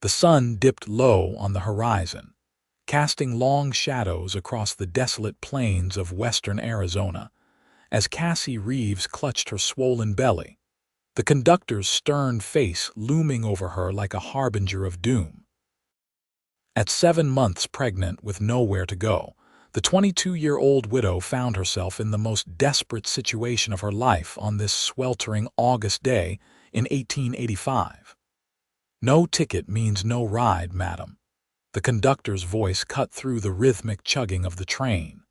The sun dipped low on the horizon, casting long shadows across the desolate plains of western Arizona, as Cassie Reeves clutched her swollen belly, the conductor's stern face looming over her like a harbinger of doom. At 7 months pregnant with nowhere to go, the 22-year-old widow found herself in the most desperate situation of her life on this sweltering August day in 1885. "No ticket means no ride, madam." The conductor's voice cut through the rhythmic chugging of the train.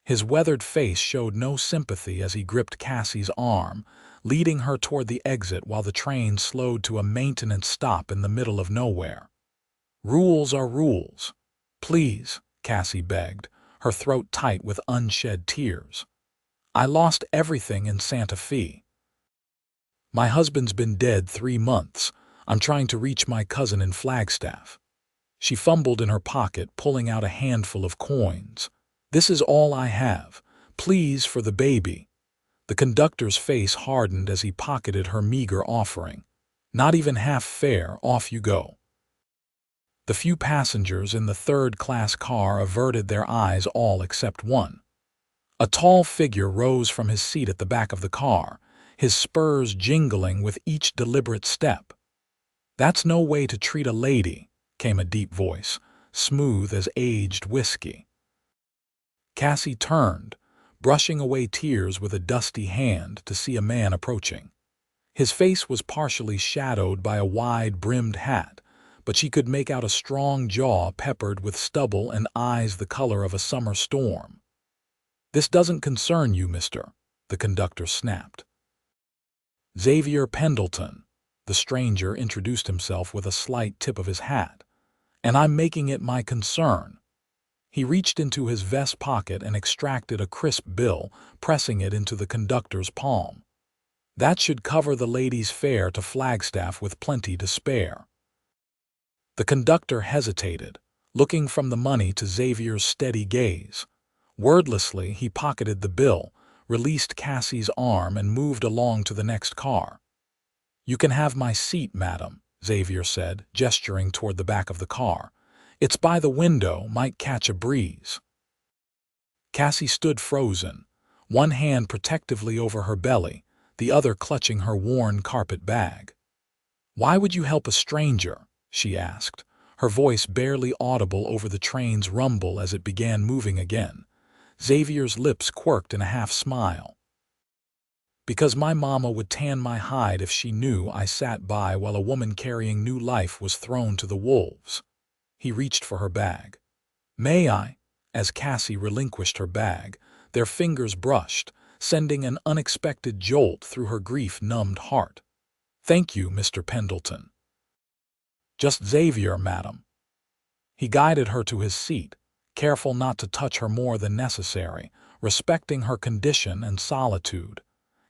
His weathered face showed no sympathy as he gripped Cassie's arm, leading her toward the exit while the train slowed to a maintenance stop in the middle of nowhere. "Rules are rules. Please," Cassie begged, her throat tight with unshed tears. "I lost everything in Santa Fe. My husband's been dead 3 months. I'm trying to reach my cousin in Flagstaff." She fumbled in her pocket, pulling out a handful of coins. "This is all I have. Please, for the baby." The conductor's face hardened as he pocketed her meager offering. "Not even half fare, off you go." The few passengers in the third-class car averted their eyes, all except one. A tall figure rose from his seat at the back of the car, his spurs jingling with each deliberate step. "That's no way to treat a lady," came a deep voice, smooth as aged whiskey. Cassie turned, brushing away tears with a dusty hand, to see a man approaching. His face was partially shadowed by a wide-brimmed hat, but she could make out a strong jaw peppered with stubble and eyes the color of a summer storm. "This doesn't concern you, mister," the conductor snapped. "Xavier Pendleton," the stranger introduced himself with a slight tip of his hat, "and I'm making it my concern." He reached into his vest pocket and extracted a crisp bill, pressing it into the conductor's palm. "That should cover the lady's fare to Flagstaff with plenty to spare." The conductor hesitated, looking from the money to Xavier's steady gaze. Wordlessly, he pocketed the bill, released Cassie's arm, and moved along to the next car. "You can have my seat, madam," Xavier said, gesturing toward the back of the car. "It's by the window, might catch a breeze." Cassie stood frozen, one hand protectively over her belly, the other clutching her worn carpet bag. "Why would you help a stranger?" she asked, her voice barely audible over the train's rumble as it began moving again. Xavier's lips quirked in a half-smile. "Because my mama would tan my hide if she knew I sat by while a woman carrying new life was thrown to the wolves." He reached for her bag. "May I?" As Cassie relinquished her bag, their fingers brushed, sending an unexpected jolt through her grief-numbed heart. "Thank you, Mr. Pendleton." "Just Xavier, madam." He guided her to his seat, careful not to touch her more than necessary, respecting her condition and solitude.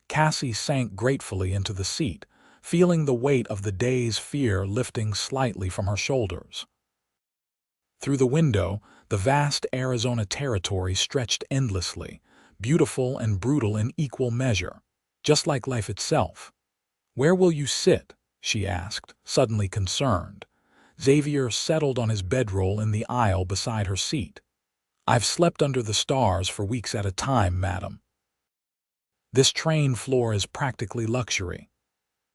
Cassie sank gratefully into the seat, feeling the weight of the day's fear lifting slightly from her shoulders. Through the window, the vast Arizona territory stretched endlessly, beautiful and brutal in equal measure, just like life itself. "Where will you sit?" she asked, suddenly concerned. Xavier settled on his bedroll in the aisle beside her seat. "I've slept under the stars for weeks at a time, madam. This train floor is practically luxury."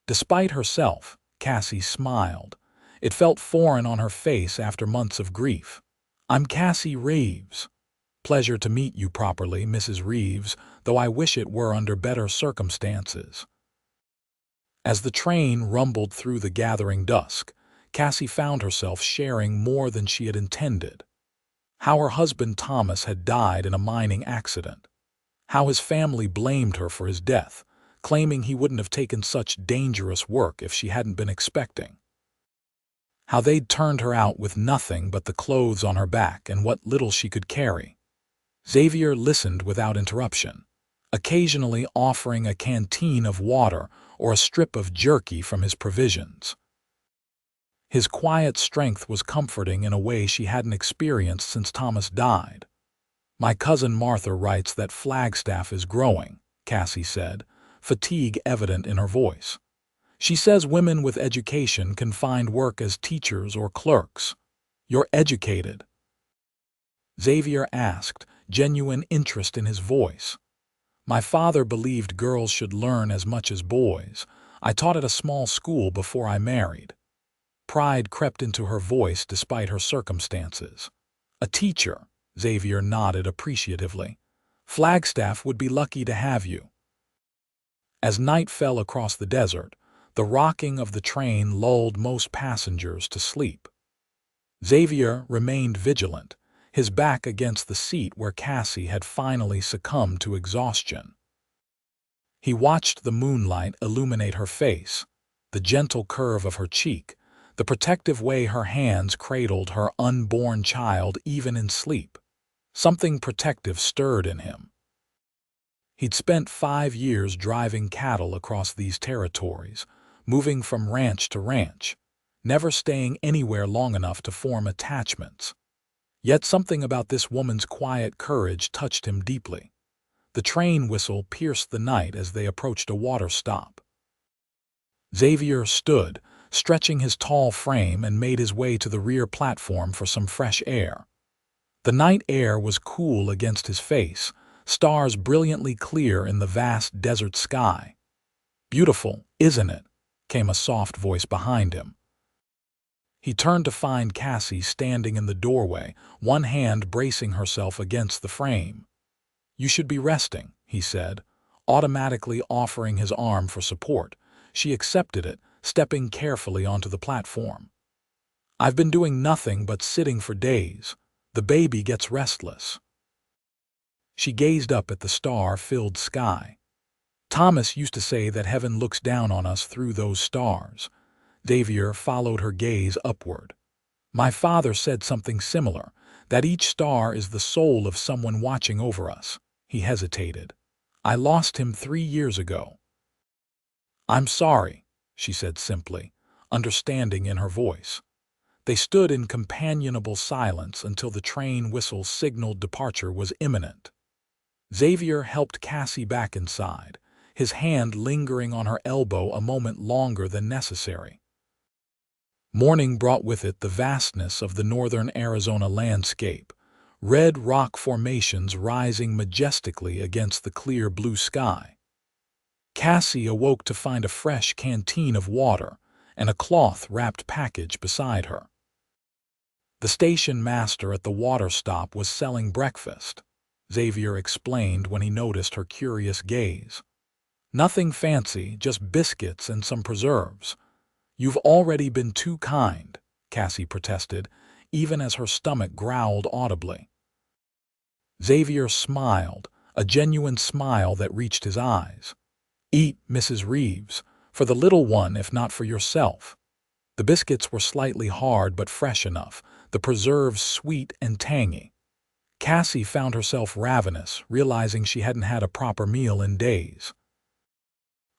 Despite herself, Cassie smiled. It felt foreign on her face after months of grief. "I'm Cassie Reeves." "Pleasure to meet you properly, Mrs. Reeves, though I wish it were under better circumstances." As the train rumbled through the gathering dusk, Cassie found herself sharing more than she had intended. How her husband Thomas had died in a mining accident. How his family blamed her for his death, claiming he wouldn't have taken such dangerous work if she hadn't been expecting. How they'd turned her out with nothing but the clothes on her back and what little she could carry. Xavier listened without interruption, occasionally offering a canteen of water or a strip of jerky from his provisions. His quiet strength was comforting in a way she hadn't experienced since Thomas died. "My cousin Martha writes that Flagstaff is growing," Cassie said, fatigue evident in her voice. She says women with education can find work as teachers or clerks. You're educated? Xavier asked, genuine interest in his voice. My father believed girls should learn as much as boys. I taught at a small school before I married. Pride crept into her voice despite her circumstances. A teacher, Xavier nodded appreciatively. Flagstaff would be lucky to have you. As night fell across the desert, the rocking of the train lulled most passengers to sleep. Xavier remained vigilant, his back against the seat where Cassie had finally succumbed to exhaustion. He watched the moonlight illuminate her face, the gentle curve of her cheek, the protective way her hands cradled her unborn child even in sleep. Something protective stirred in him. He'd spent 5 years driving cattle across these territories, moving from ranch to ranch, never staying anywhere long enough to form attachments. Yet something about this woman's quiet courage touched him deeply. The train whistle pierced the night as they approached a water stop. Xavier stood, stretching his tall frame, and made his way to the rear platform for some fresh air. The night air was cool against his face, stars brilliantly clear in the vast desert sky. Beautiful, isn't it? Came a soft voice behind him. He turned to find Cassie standing in the doorway, one hand bracing herself against the frame. You should be resting, he said, automatically offering his arm for support. She accepted it, stepping carefully onto the platform. I've been doing nothing but sitting for days. The baby gets restless. She gazed up at the star-filled sky. Thomas used to say that heaven looks down on us through those stars. Xavier followed her gaze upward. My father said something similar, that each star is the soul of someone watching over us. He hesitated. I lost him 3 years ago. I'm sorry, she said simply, understanding in her voice. They stood in companionable silence until the train whistle signaled departure was imminent. Xavier helped Cassie back inside, his hand lingering on her elbow a moment longer than necessary. Morning brought with it the vastness of the northern Arizona landscape, red rock formations rising majestically against the clear blue sky. Cassie awoke to find a fresh canteen of water and a cloth-wrapped package beside her. The station master at the water stop was selling breakfast, Xavier explained when he noticed her curious gaze. Nothing fancy, just biscuits and some preserves. You've already been too kind, Cassie protested, even as her stomach growled audibly. Xavier smiled, a genuine smile that reached his eyes. Eat, Mrs. Reeves, for the little one if not for yourself. The biscuits were slightly hard but fresh enough, the preserves sweet and tangy. Cassie found herself ravenous, realizing she hadn't had a proper meal in days.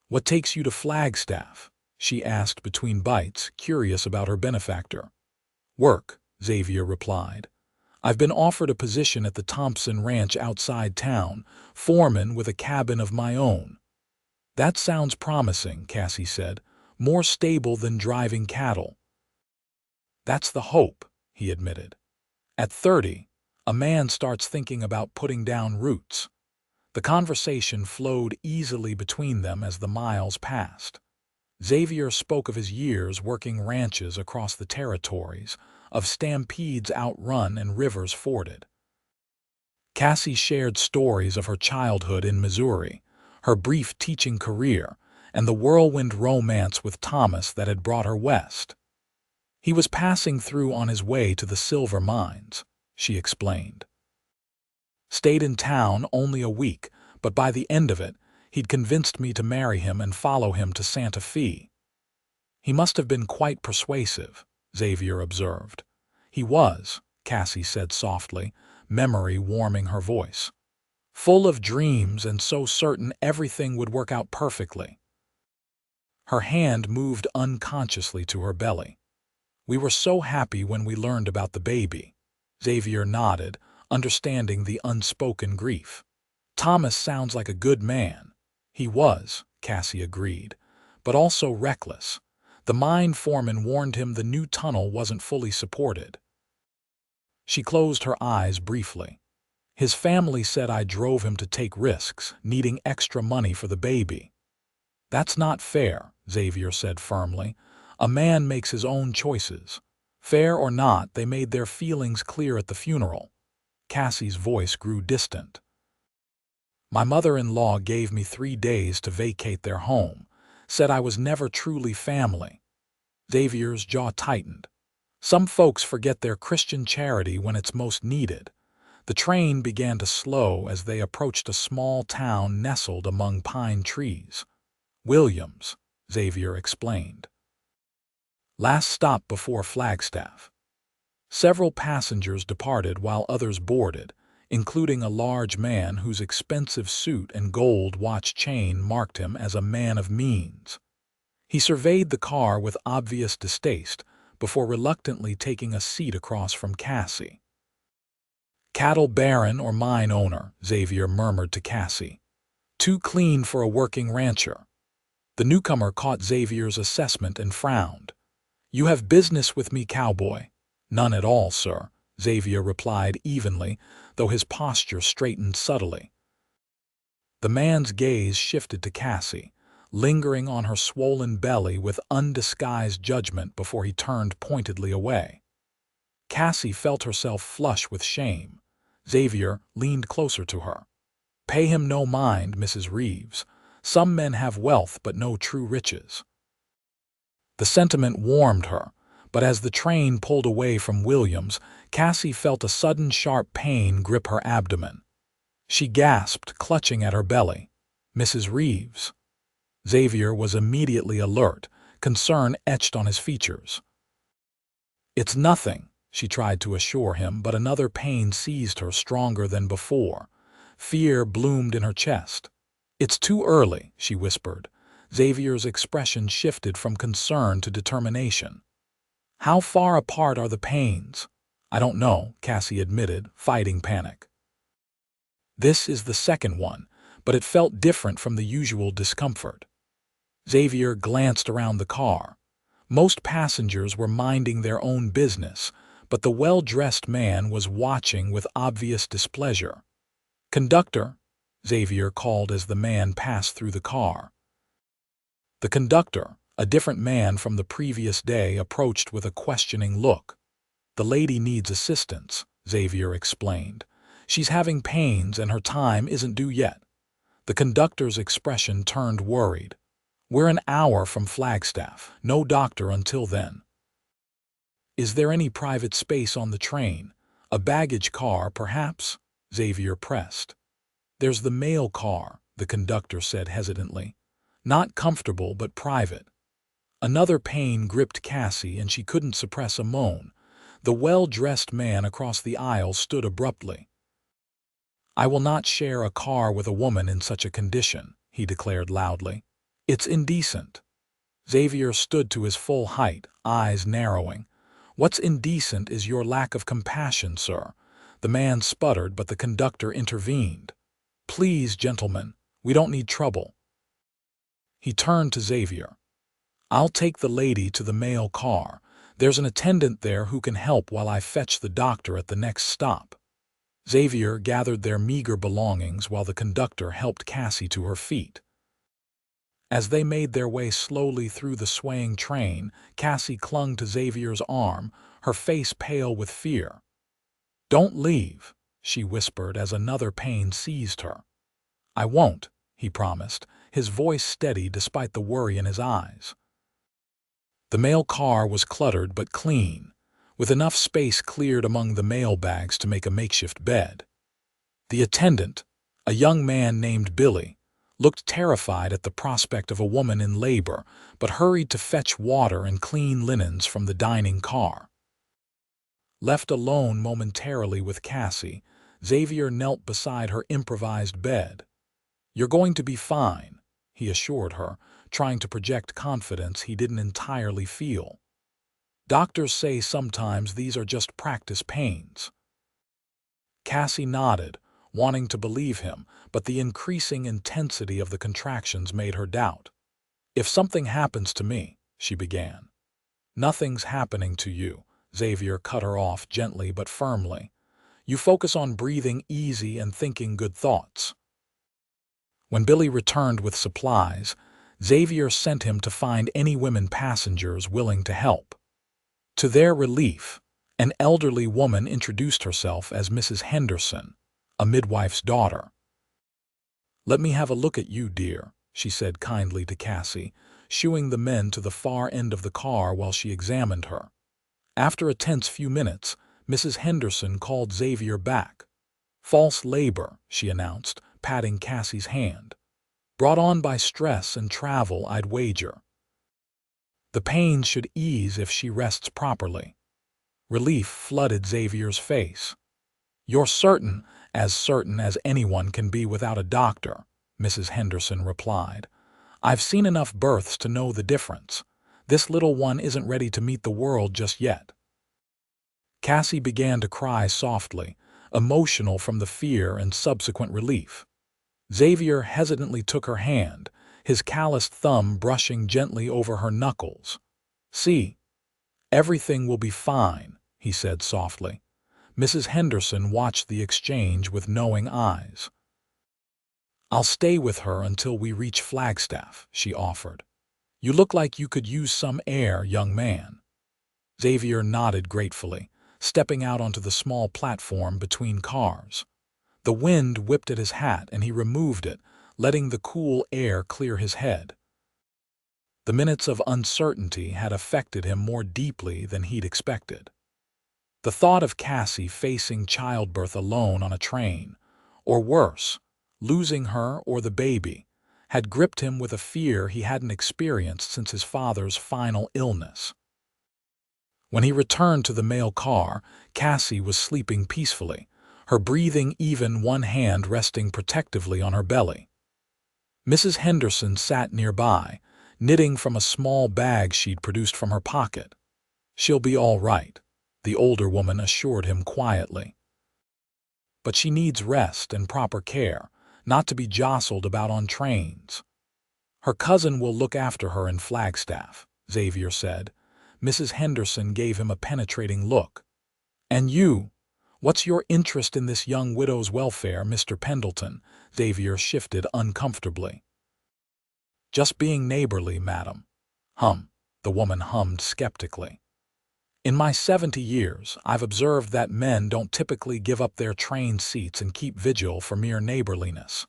What takes you to Flagstaff? She asked between bites, curious about her benefactor. Work, Xavier replied. I've been offered a position at the Thompson Ranch outside town, foreman with a cabin of my own. That sounds promising, Cassie said, more stable than driving cattle. That's the hope, he admitted. At 30, a man starts thinking about putting down roots. The conversation flowed easily between them as the miles passed. Xavier spoke of his years working ranches across the territories, of stampedes outrun and rivers forded. Cassie shared stories of her childhood in Missouri, her brief teaching career, and the whirlwind romance with Thomas that had brought her west. He was passing through on his way to the silver mines, she explained. Stayed in town only a week, but by the end of it, he'd convinced me to marry him and follow him to Santa Fe. He must have been quite persuasive, Xavier observed. He was, Cassie said softly, memory warming her voice. Full of dreams and so certain everything would work out perfectly. Her hand moved unconsciously to her belly. We were so happy when we learned about the baby. Xavier nodded, understanding the unspoken grief. Thomas sounds like a good man. He was, Cassie agreed, but also reckless. The mine foreman warned him the new tunnel wasn't fully supported. She closed her eyes briefly. His family said I drove him to take risks, needing extra money for the baby. That's not fair, Xavier said firmly. A man makes his own choices. Fair or not, they made their feelings clear at the funeral. Cassie's voice grew distant. My mother-in-law gave me 3 days to vacate their home, said I was never truly family. Xavier's jaw tightened. Some folks forget their Christian charity when it's most needed. The train began to slow as they approached a small town nestled among pine trees. Williams, Xavier explained. Last stop before Flagstaff. Several passengers departed while others boarded, including a large man whose expensive suit and gold watch chain marked him as a man of means. He surveyed the car with obvious distaste before reluctantly taking a seat across from Cassie. Cattle baron or mine owner, Xavier murmured to Cassie. Too clean for a working rancher. The newcomer caught Xavier's assessment and frowned. You have business with me, cowboy. None at all, sir, Xavier replied evenly, though his posture straightened subtly. The man's gaze shifted to Cassie, lingering on her swollen belly with undisguised judgment before he turned pointedly away. Cassie felt herself flush with shame. Xavier leaned closer to her. Pay him no mind, Mrs. Reeves. Some men have wealth but no true riches. The sentiment warmed her, but as the train pulled away from Williams, Cassie felt a sudden sharp pain grip her abdomen. She gasped, clutching at her belly. Mrs. Reeves. Xavier was immediately alert, concern etched on his features. It's nothing, she tried to assure him, but another pain seized her stronger than before. Fear bloomed in her chest. It's too early, she whispered. Xavier's expression shifted from concern to determination. How far apart are the pains? I don't know, Cassie admitted, fighting panic. This is the second one, but it felt different from the usual discomfort. Xavier glanced around the car. Most passengers were minding their own business, but the well-dressed man was watching with obvious displeasure. Conductor, Xavier called as the man passed through the car. The conductor, a different man from the previous day, approached with a questioning look. The lady needs assistance, Xavier explained. She's having pains and her time isn't due yet. The conductor's expression turned worried. We're an hour from Flagstaff. No doctor until then. Is there any private space on the train? A baggage car, perhaps? Xavier pressed. There's the mail car, the conductor said hesitantly. Not comfortable, but private. Another pain gripped Cassie and she couldn't suppress a moan. The well-dressed man across the aisle stood abruptly. I will not share a car with a woman in such a condition, he declared loudly. It's indecent. Xavier stood to his full height, eyes narrowing. What's indecent is your lack of compassion, sir. The man sputtered, but the conductor intervened. Please, gentlemen, we don't need trouble. He turned to Xavier. I'll take the lady to the mail car. There's an attendant there who can help while I fetch the doctor at the next stop. Xavier gathered their meager belongings while the conductor helped Cassie to her feet. As they made their way slowly through the swaying train, Cassie clung to Xavier's arm, her face pale with fear. Don't leave, she whispered as another pain seized her. I won't, he promised, his voice steady despite the worry in his eyes. The mail car was cluttered but clean, with enough space cleared among the mail bags to make a makeshift bed. The attendant, a young man named Billy, looked terrified at the prospect of a woman in labor, but hurried to fetch water and clean linens from the dining car. Left alone momentarily with Cassie, Xavier knelt beside her improvised bed. You're going to be fine, he assured her, trying to project confidence he didn't entirely feel. Doctors say sometimes these are just practice pains. Cassie nodded, wanting to believe him, but the increasing intensity of the contractions made her doubt. "If something happens to me," she began. "Nothing's happening to you," Xavier cut her off gently but firmly. "You focus on breathing easy and thinking good thoughts." When Billy returned with supplies, Xavier sent him to find any women passengers willing to help. To their relief, an elderly woman introduced herself as Mrs. Henderson, a midwife's daughter. "Let me have a look at you, dear," she said kindly to Cassie, shooing the men to the far end of the car while she examined her. After a tense few minutes, Mrs. Henderson called Xavier back. "False labor," she announced, patting Cassie's hand. "Brought on by stress and travel, I'd wager. The pain should ease if she rests properly." Relief flooded Xavier's face. "You're certain as anyone can be without a doctor," Mrs. Henderson replied. "I've seen enough births to know the difference. This little one isn't ready to meet the world just yet." Cassie began to cry softly, emotional from the fear and subsequent relief. Xavier hesitantly took her hand, his calloused thumb brushing gently over her knuckles. "See, everything will be fine," he said softly. Mrs. Henderson watched the exchange with knowing eyes. "I'll stay with her until we reach Flagstaff," she offered. "You look like you could use some air, young man." Xavier nodded gratefully, stepping out onto the small platform between cars. The wind whipped at his hat and he removed it, letting the cool air clear his head. The minutes of uncertainty had affected him more deeply than he'd expected. The thought of Cassie facing childbirth alone on a train, or worse, losing her or the baby, had gripped him with a fear he hadn't experienced since his father's final illness. When he returned to the mail car, Cassie was sleeping peacefully, her breathing even, one hand resting protectively on her belly. Mrs. Henderson sat nearby, knitting from a small bag she'd produced from her pocket. "She'll be all right," the older woman assured him quietly. "But she needs rest and proper care, not to be jostled about on trains." "Her cousin will look after her in Flagstaff," Xavier said. Mrs. Henderson gave him a penetrating look. "And you? What's your interest in this young widow's welfare, Mr. Pendleton?" Xavier shifted uncomfortably. "Just being neighborly, madam." The woman hummed skeptically. "In my 70 years, I've observed that men don't typically give up their train seats and keep vigil for mere neighborliness."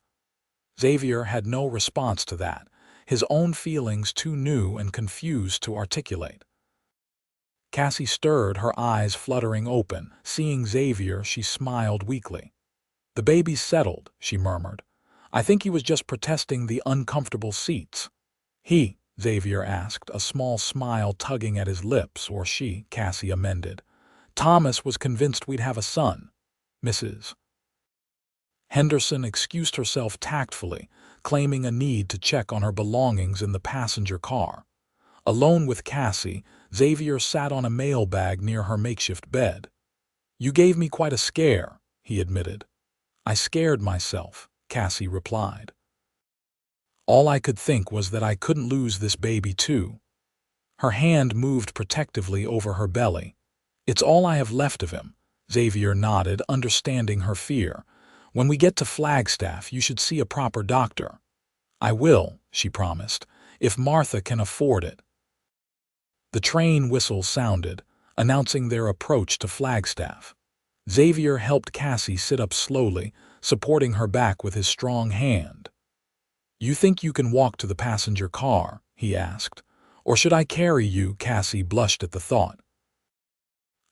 Xavier had no response to that, his own feelings too new and confused to articulate. Cassie stirred, her eyes fluttering open. Seeing Xavier, she smiled weakly. "The baby's settled," she murmured. "I think he was just protesting the uncomfortable seats." "He?" Xavier asked, a small smile tugging at his lips. "Or she," Cassie amended. "Thomas was convinced we'd have a son." Mrs. Henderson excused herself tactfully, claiming a need to check on her belongings in the passenger car. Alone with Cassie, Xavier sat on a mail bag near her makeshift bed. "You gave me quite a scare," he admitted. "I scared myself," Cassie replied. "All I could think was that I couldn't lose this baby too." Her hand moved protectively over her belly. "It's all I have left of him," Xavier nodded, understanding her fear. "When we get to Flagstaff, you should see a proper doctor." "I will," she promised, "if Martha can afford it." The train whistle sounded, announcing their approach to Flagstaff. Xavier helped Cassie sit up slowly, supporting her back with his strong hand. "You think you can walk to the passenger car?" he asked. "Or should I carry you?" Cassie blushed at the thought.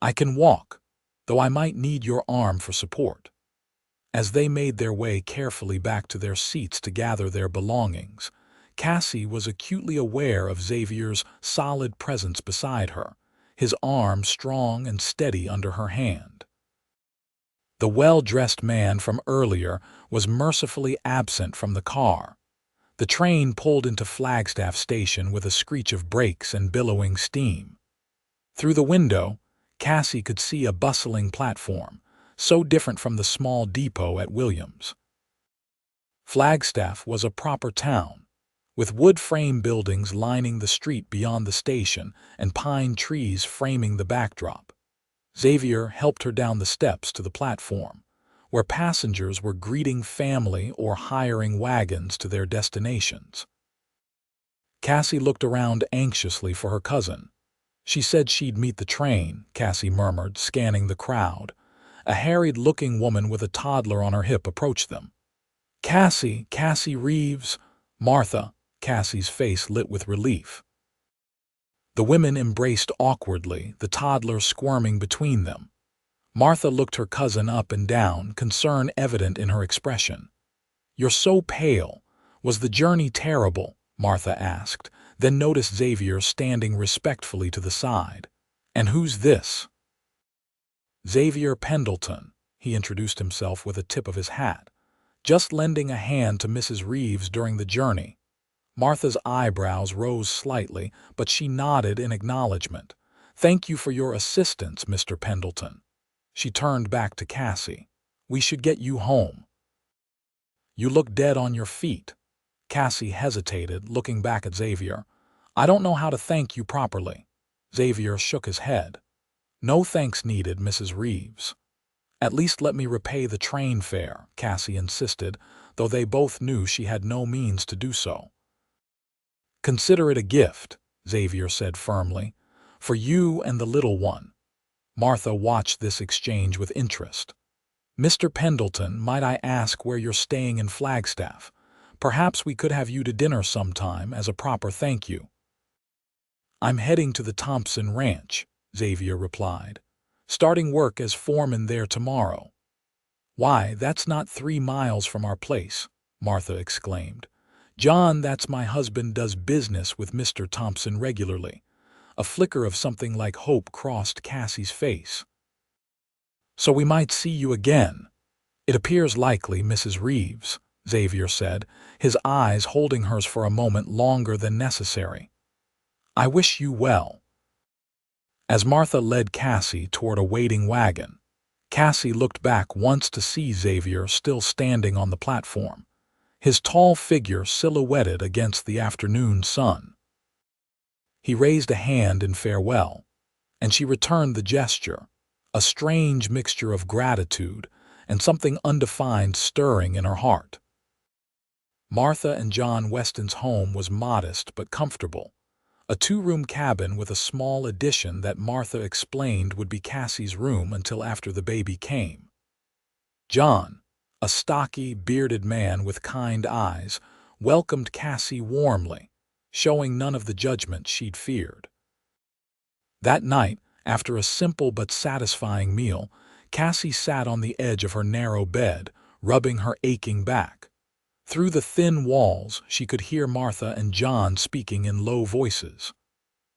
"I can walk, though I might need your arm for support." As they made their way carefully back to their seats to gather their belongings, Cassie was acutely aware of Xavier's solid presence beside her, his arm strong and steady under her hand. The well-dressed man from earlier was mercifully absent from the car. The train pulled into Flagstaff station with a screech of brakes and billowing steam. Through the window, Cassie could see a bustling platform, so different from the small depot at Williams. Flagstaff was a proper town, with wood frame buildings lining the street beyond the station and pine trees framing the backdrop. Xavier helped her down the steps to the platform, where passengers were greeting family or hiring wagons to their destinations. Cassie looked around anxiously for her cousin. She said she'd meet the train, Cassie murmured, scanning the crowd. A harried-looking woman with a toddler on her hip approached them. Cassie Reeves, Martha, Cassie's face lit with relief. The women embraced awkwardly, the toddler squirming between them. Martha looked her cousin up and down, concern evident in her expression. "You're so pale. Was the journey terrible?" Martha asked, then noticed Xavier standing respectfully to the side. "And who's this?" "Xavier Pendleton," he introduced himself with a tip of his hat. "Just lending a hand to Mrs. Reeves during the journey." Martha's eyebrows rose slightly, but she nodded in acknowledgement. "Thank you for your assistance, Mr. Pendleton." She turned back to Cassie. "We should get you home." "You look dead on your feet." Cassie hesitated, looking back at Xavier. "I don't know how to thank you properly." Xavier shook his head. "No thanks needed, Mrs. Reeves." "At least let me repay the train fare," Cassie insisted, though they both knew she had no means to do so. "Consider it a gift," Xavier said firmly, "for you and the little one." Martha watched this exchange with interest. "Mr. Pendleton, might I ask where you're staying in Flagstaff? Perhaps we could have you to dinner sometime as a proper thank you." "I'm heading to the Thompson Ranch," Xavier replied, "starting work as foreman there tomorrow." "Why, that's not 3 miles from our place," Martha exclaimed. "John, that's my husband, does business with Mr. Thompson regularly." A flicker of something like hope crossed Cassie's face. "So we might see you again." "It appears likely, Mrs. Reeves," Xavier said, his eyes holding hers for a moment longer than necessary. "I wish you well." As Martha led Cassie toward a waiting wagon, Cassie looked back once to see Xavier still standing on the platform, his tall figure silhouetted against the afternoon sun. He raised a hand in farewell, and she returned the gesture, a strange mixture of gratitude and something undefined stirring in her heart. Martha and John Weston's home was modest but comfortable, a 2-room cabin with a small addition that Martha explained would be Cassie's room until after the baby came. John, a stocky, bearded man with kind eyes, welcomed Cassie warmly, showing none of the judgment she'd feared. That night, after a simple but satisfying meal, Cassie sat on the edge of her narrow bed, rubbing her aching back. Through the thin walls, she could hear Martha and John speaking in low voices.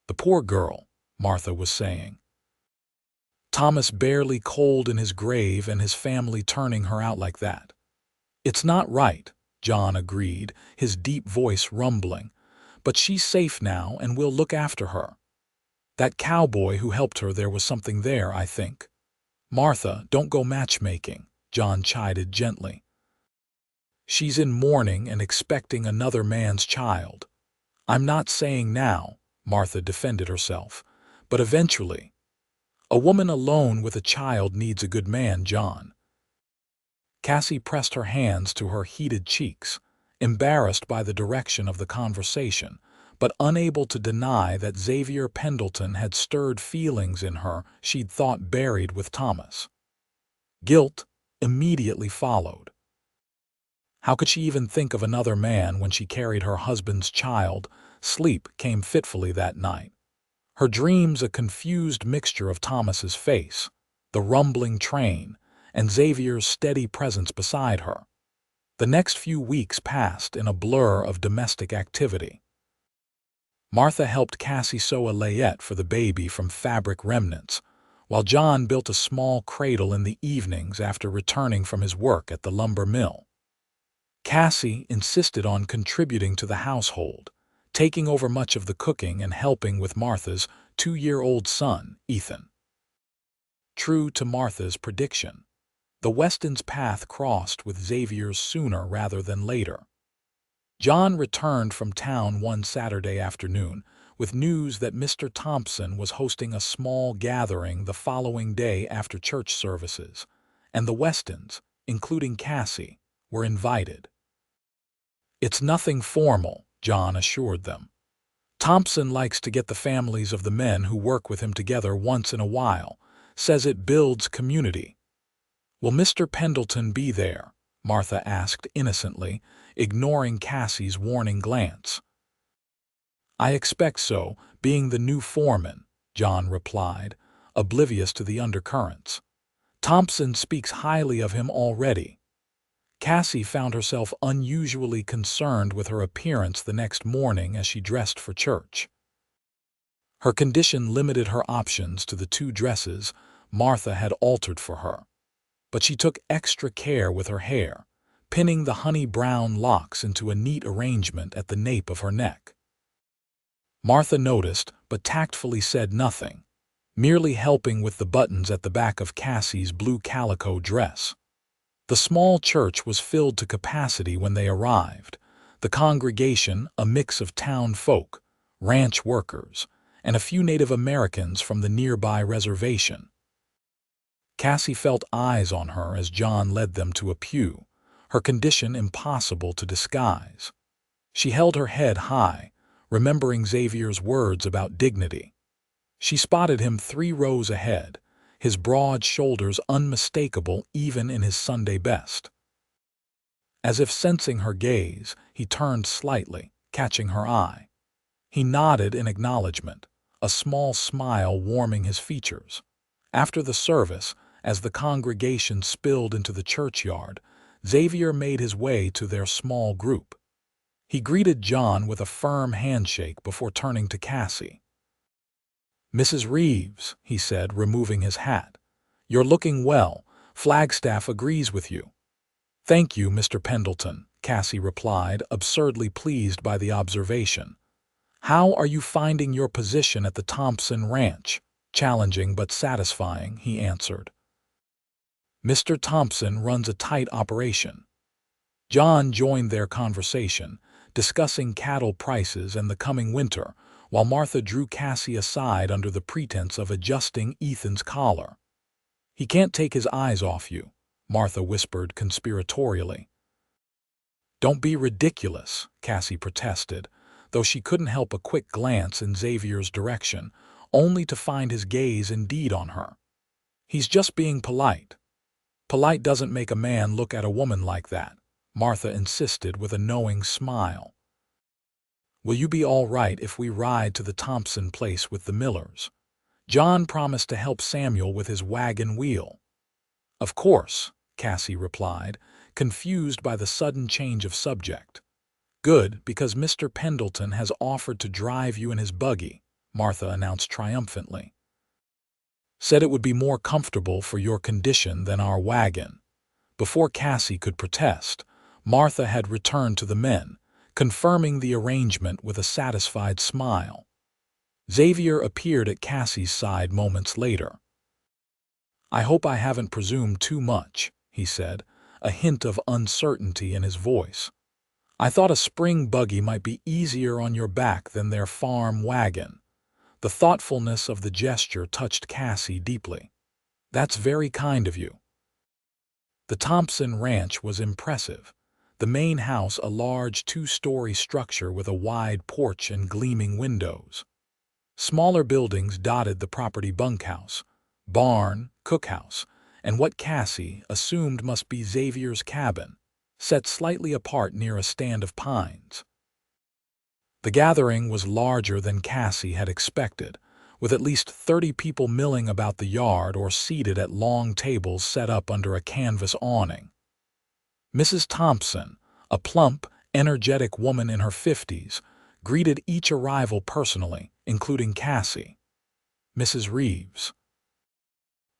"The poor girl," Martha was saying. "Thomas barely cold in his grave and his family turning her out like that." "It's not right," John agreed, his deep voice rumbling. "But she's safe now and we'll look after her. That cowboy who helped her, there was something there, I think." "Martha, don't go matchmaking," John chided gently. "She's in mourning and expecting another man's child." "I'm not saying now," Martha defended herself, "but eventually. A woman alone with a child needs a good man, John." Cassie pressed her hands to her heated cheeks, embarrassed by the direction of the conversation, but unable to deny that Xavier Pendleton had stirred feelings in her she'd thought buried with Thomas. Guilt immediately followed. How could she even think of another man when she carried her husband's child? Sleep came fitfully that night, her dreams a confused mixture of Thomas's face, the rumbling train, and Xavier's steady presence beside her. The next few weeks passed in a blur of domestic activity. Martha helped Cassie sew a layette for the baby from fabric remnants, while John built a small cradle in the evenings after returning from his work at the lumber mill. Cassie insisted on contributing to the household, taking over much of the cooking and helping with Martha's 2-year-old son, Ethan. True to Martha's prediction, the Westons' path crossed with Xavier's sooner rather than later. John returned from town one Saturday afternoon with news that Mr. Thompson was hosting a small gathering the following day after church services, and the Westons, including Cassie, were invited. "It's nothing formal," John assured them. "Thompson likes to get the families of the men who work with him together once in a while, says it builds community." "Will Mr. Pendleton be there?" Martha asked innocently, ignoring Cassie's warning glance. "I expect so, being the new foreman," John replied, oblivious to the undercurrents. "Thompson speaks highly of him already." Cassie found herself unusually concerned with her appearance the next morning as she dressed for church. Her condition limited her options to the two dresses Martha had altered for her, but she took extra care with her hair, pinning the honey-brown locks into a neat arrangement at the nape of her neck. Martha noticed, but tactfully said nothing, merely helping with the buttons at the back of Cassie's blue calico dress. The small church was filled to capacity when they arrived, the congregation a mix of town folk, ranch workers, and a few Native Americans from the nearby reservation. Cassie felt eyes on her as John led them to a pew, her condition impossible to disguise. She held her head high, remembering Xavier's words about dignity. She spotted him 3 rows ahead, his broad shoulders unmistakable even in his Sunday best. As if sensing her gaze, he turned slightly, catching her eye. He nodded in acknowledgement, a small smile warming his features. After the service, as the congregation spilled into the churchyard, Xavier made his way to their small group. He greeted John with a firm handshake before turning to Cassie. "Mrs. Reeves," he said, removing his hat, "you're looking well. Flagstaff agrees with you." "Thank you, Mr. Pendleton," Cassie replied, absurdly pleased by the observation. "How are you finding your position at the Thompson Ranch?" "Challenging but satisfying," he answered. "Mr. Thompson runs a tight operation." John joined their conversation, discussing cattle prices and the coming winter, while Martha drew Cassie aside under the pretense of adjusting Ethan's collar. "He can't take his eyes off you," Martha whispered conspiratorially. "Don't be ridiculous," Cassie protested, though she couldn't help a quick glance in Xavier's direction, only to find his gaze indeed on her. "He's just being polite." "Polite doesn't make a man look at a woman like that," Martha insisted with a knowing smile. "Will you be all right if we ride to the Thompson place with the Millers?" John promised to help Samuel with his wagon wheel. "Of course," Cassie replied, confused by the sudden change of subject. "Good, because Mr. Pendleton has offered to drive you in his buggy," Martha announced triumphantly. "Said it would be more comfortable for your condition than our wagon." Before Cassie could protest, Martha had returned to the men, confirming the arrangement with a satisfied smile. Xavier appeared at Cassie's side moments later. "I hope I haven't presumed too much," he said, a hint of uncertainty in his voice. "I thought a spring buggy might be easier on your back than their farm wagon." The thoughtfulness of the gesture touched Cassie deeply. "That's very kind of you." The Thompson Ranch was impressive. The main house a large 2-story structure with a wide porch and gleaming windows. Smaller buildings dotted the property: bunkhouse, barn, cookhouse, and what Cassie assumed must be Xavier's cabin, set slightly apart near a stand of pines. The gathering was larger than Cassie had expected, with at least 30 people milling about the yard or seated at long tables set up under a canvas awning. Mrs. Thompson, a plump, energetic woman in her 50s, greeted each arrival personally, including Cassie. "Mrs. Reeves."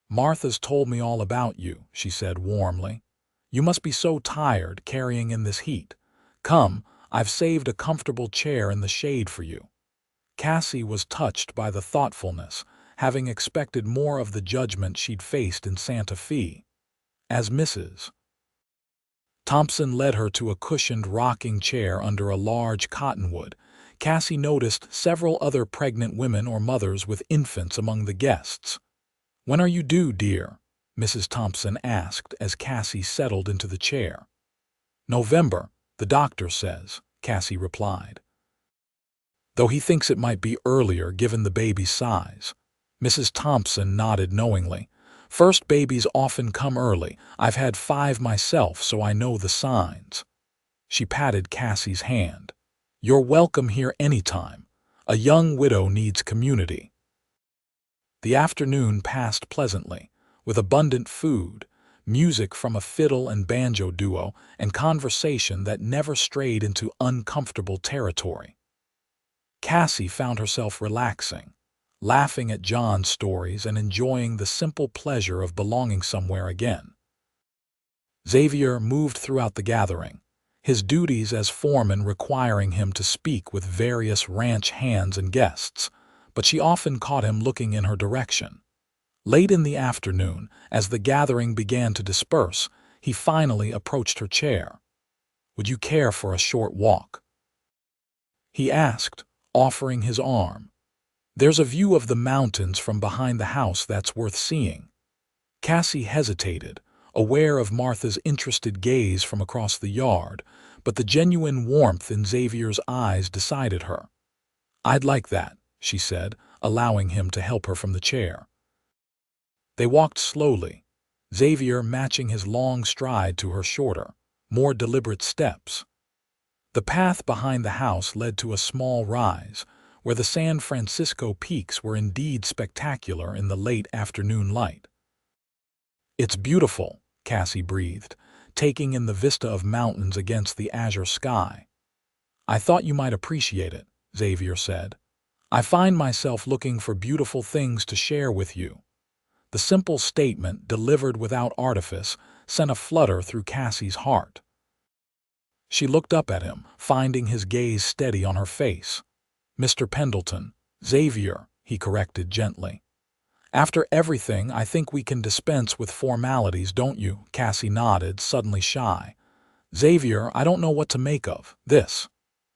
"Martha's told me all about you," she said warmly. "You must be so tired carrying in this heat. Come, I've saved a comfortable chair in the shade for you." Cassie was touched by the thoughtfulness, having expected more of the judgment she'd faced in Santa Fe. As Mrs. Thompson led her to a cushioned rocking chair under a large cottonwood. Cassie noticed several other pregnant women or mothers with infants among the guests. "When are you due, dear?" Mrs. Thompson asked as Cassie settled into the chair. "November, the doctor says," Cassie replied, "though he thinks it might be earlier given the baby's size." Mrs. Thompson nodded knowingly. "First babies often come early. I've had 5 myself, so I know the signs." She patted Cassie's hand. "You're welcome here anytime. A young widow needs community." The afternoon passed pleasantly, with abundant food, music from a fiddle and banjo duo, and conversation that never strayed into uncomfortable territory. Cassie found herself relaxing, laughing at John's stories and enjoying the simple pleasure of belonging somewhere again. Xavier moved throughout the gathering, his duties as foreman requiring him to speak with various ranch hands and guests, but she often caught him looking in her direction. Late in the afternoon, as the gathering began to disperse, he finally approached her chair. "Would you care for a short walk?" he asked, offering his arm. "There's a view of the mountains from behind the house that's worth seeing." Cassie hesitated, aware of Martha's interested gaze from across the yard, but the genuine warmth in Xavier's eyes decided her. "I'd like that," she said, allowing him to help her from the chair. They walked slowly, Xavier matching his long stride to her shorter, more deliberate steps. The path behind the house led to a small rise, where the San Francisco peaks were indeed spectacular in the late afternoon light. "It's beautiful," Cassie breathed, taking in the vista of mountains against the azure sky. "I thought you might appreciate it," Xavier said. "I find myself looking for beautiful things to share with you." The simple statement, delivered without artifice, sent a flutter through Cassie's heart. She looked up at him, finding his gaze steady on her face. "Mr. Pendleton." "Xavier," he corrected gently. "After everything, I think we can dispense with formalities, don't you?" Cassie nodded, suddenly shy. "Xavier, I don't know what to make of this."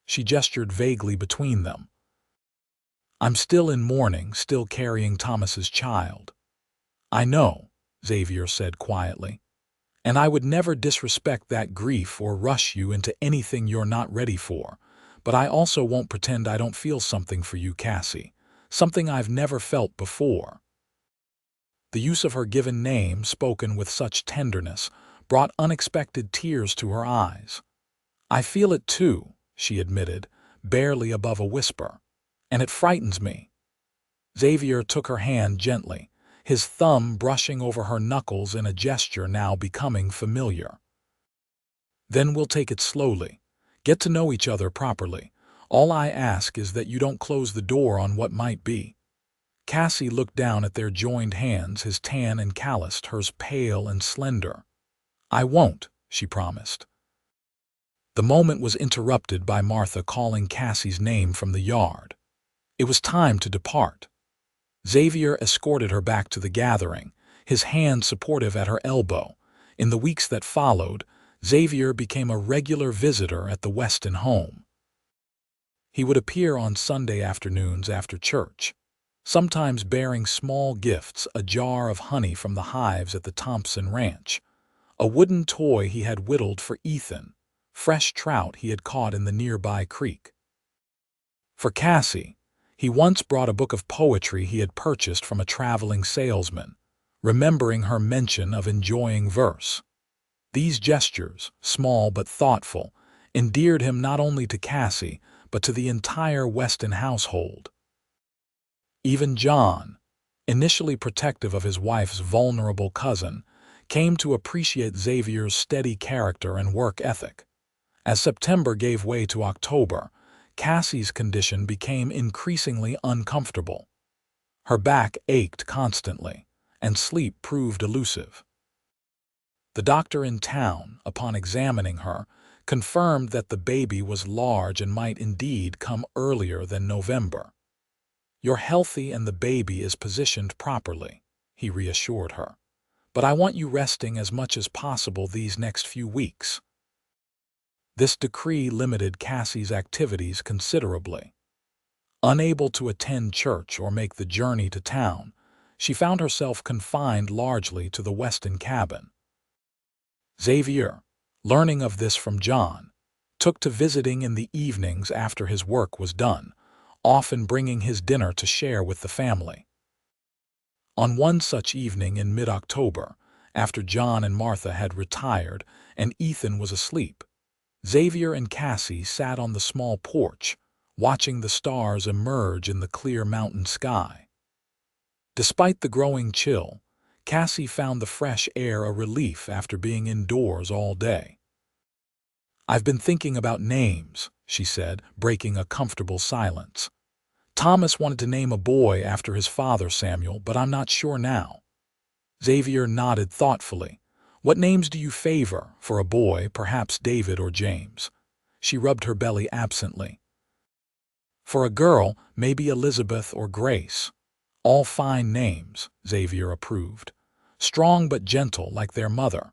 She gestured vaguely between them. "I'm still in mourning, still carrying Thomas's child." "I know," Xavier said quietly. "And I would never disrespect that grief or rush you into anything you're not ready for. But I also won't pretend I don't feel something for you, Cassie. Something I've never felt before." The use of her given name, spoken with such tenderness, brought unexpected tears to her eyes. "I feel it too," she admitted, barely above a whisper. "And it frightens me." Xavier took her hand gently, his thumb brushing over her knuckles in a gesture now becoming familiar. "Then we'll take it slowly. Get to know each other properly. All I ask is that you don't close the door on what might be." Cassie looked down at their joined hands, his tan and calloused, hers pale and slender. "I won't," she promised. The moment was interrupted by Martha calling Cassie's name from the yard. It was time to depart. Xavier escorted her back to the gathering, his hand supportive at her elbow. In the weeks that followed, Xavier became a regular visitor at the Weston home. He would appear on Sunday afternoons after church, sometimes bearing small gifts, a jar of honey from the hives at the Thompson ranch, a wooden toy he had whittled for Ethan, fresh trout he had caught in the nearby creek. For Cassie, he once brought a book of poetry he had purchased from a traveling salesman, remembering her mention of enjoying verse. These gestures, small but thoughtful, endeared him not only to Cassie, but to the entire Weston household. Even John, initially protective of his wife's vulnerable cousin, came to appreciate Xavier's steady character and work ethic. As September gave way to October, Cassie's condition became increasingly uncomfortable. Her back ached constantly, and sleep proved elusive. The doctor in town, upon examining her, confirmed that the baby was large and might indeed come earlier than November. "You're healthy and the baby is positioned properly," he reassured her. "But I want you resting as much as possible these next few weeks." This decree limited Cassie's activities considerably. Unable to attend church or make the journey to town, she found herself confined largely to the Weston cabin. Xavier, learning of this from John, took to visiting in the evenings after his work was done, often bringing his dinner to share with the family. On one such evening in mid-October, after John and Martha had retired and Ethan was asleep, Xavier and Cassie sat on the small porch, watching the stars emerge in the clear mountain sky. Despite the growing chill, Cassie found the fresh air a relief after being indoors all day. "I've been thinking about names," she said, breaking a comfortable silence. "Thomas wanted to name a boy after his father, Samuel, but I'm not sure now." Xavier nodded thoughtfully. "What names do you favor for a boy, perhaps David or James?" She rubbed her belly absently. "For a girl, maybe Elizabeth or Grace. All fine names," Xavier approved. "Strong but gentle like their mother."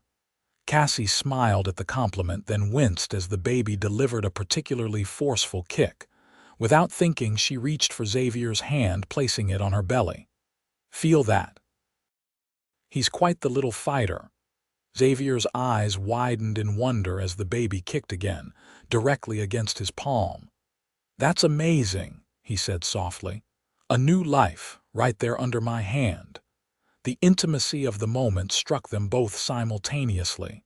Cassie smiled at the compliment, then winced as the baby delivered a particularly forceful kick. Without thinking, she reached for Xavier's hand, placing it on her belly. "Feel that? He's quite the little fighter." Xavier's eyes widened in wonder as the baby kicked again, directly against his palm. "That's amazing," he said softly. "A new life, right there under my hand." The intimacy of the moment struck them both simultaneously.